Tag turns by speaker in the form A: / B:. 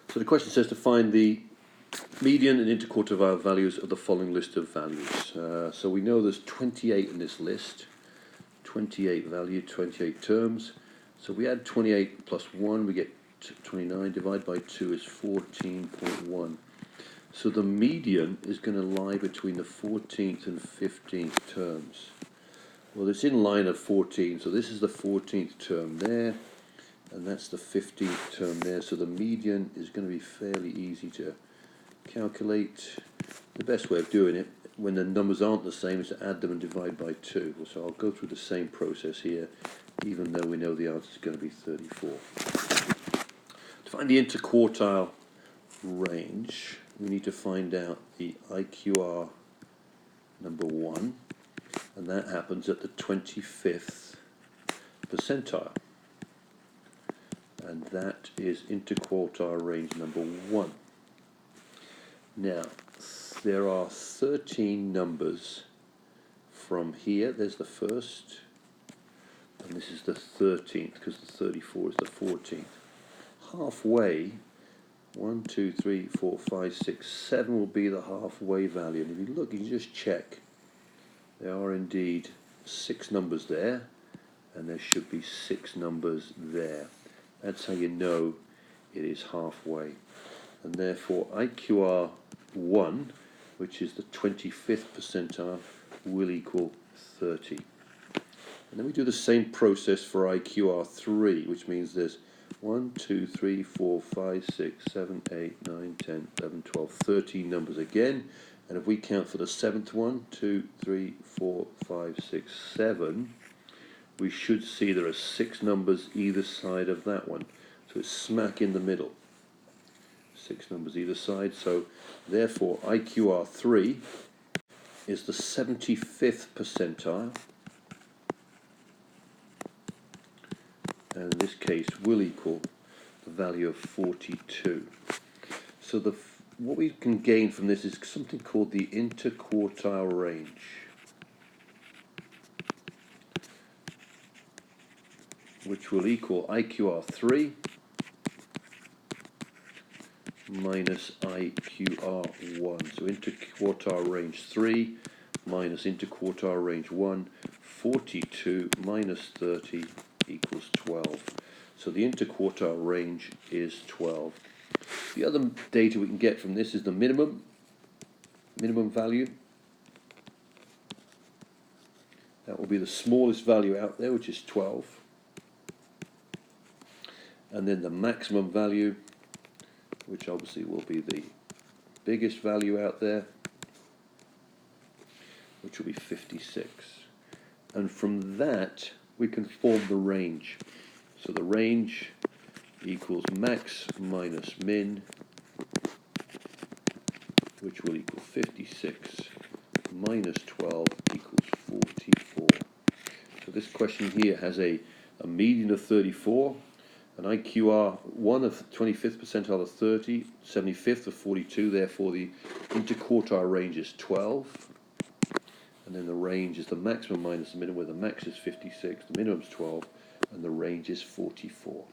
A: So the question says to find the median and interquartile values of the following list of values. So we know there's 28 in this list, 28 value, 28 terms. So we add 28 plus 1, we get 29, divided by 2 is 14.1. So the median is going to lie between the 14th and 15th terms. Well, it's in line of 14, so this is the 14th term there, and that's the 15th term there. So the median is going to be fairly easy to calculate. The best way of doing it, when the numbers aren't the same, is to add them and divide by 2. So I'll go through the same process here, even though we know the answer is going to be 34. To find the interquartile range, we need to find out the IQR number 1, and that happens at the 25th percentile. And that is interquartile range number 1. Now, there are 13 numbers from here. There's the first, and this is the 13th, because the 34 is the 14th. Halfway, 1, 2, 3, 4, 5, 6, 7 will be the halfway value. And if you look, you can just check. There are indeed 6 numbers there, and there should be 6 numbers there. That's how you know it is halfway. And therefore, IQR 1, which is the 25th percentile, will equal 30. And then we do the same process for IQR 3, which means there's 1, 2, 3, 4, 5, 6, 7, 8, 9, 10, 11, 12, 13 numbers again. And if we count for the 7th one, 2, 3, 4, 5, 6, 7, we should see there are 6 numbers either side of that one. So it's smack in the middle. 6 numbers either side. So therefore, IQR 3 is the 75th percentile. And in this case will equal the value of 42. So what we can gain from this is something called the interquartile range, which will equal IQR 3 minus IQR 1. So interquartile range 3 minus interquartile range 1, 42 minus 30 equals 12. So the interquartile range is 12. The other data we can get from this is the minimum value. That will be the smallest value out there, which is 12. And then the maximum value, which obviously will be the biggest value out there, which will be 56. And from that, we can form the range. So the range equals max minus min, which will equal 56, minus 12 equals 44. So this question here has a median of 34, an IQR 1 of 25th percentile of 30, 75th of 42, therefore the interquartile range is 12. And then the range is the maximum minus the minimum, where the max is 56, the minimum is 12, and the range is 44.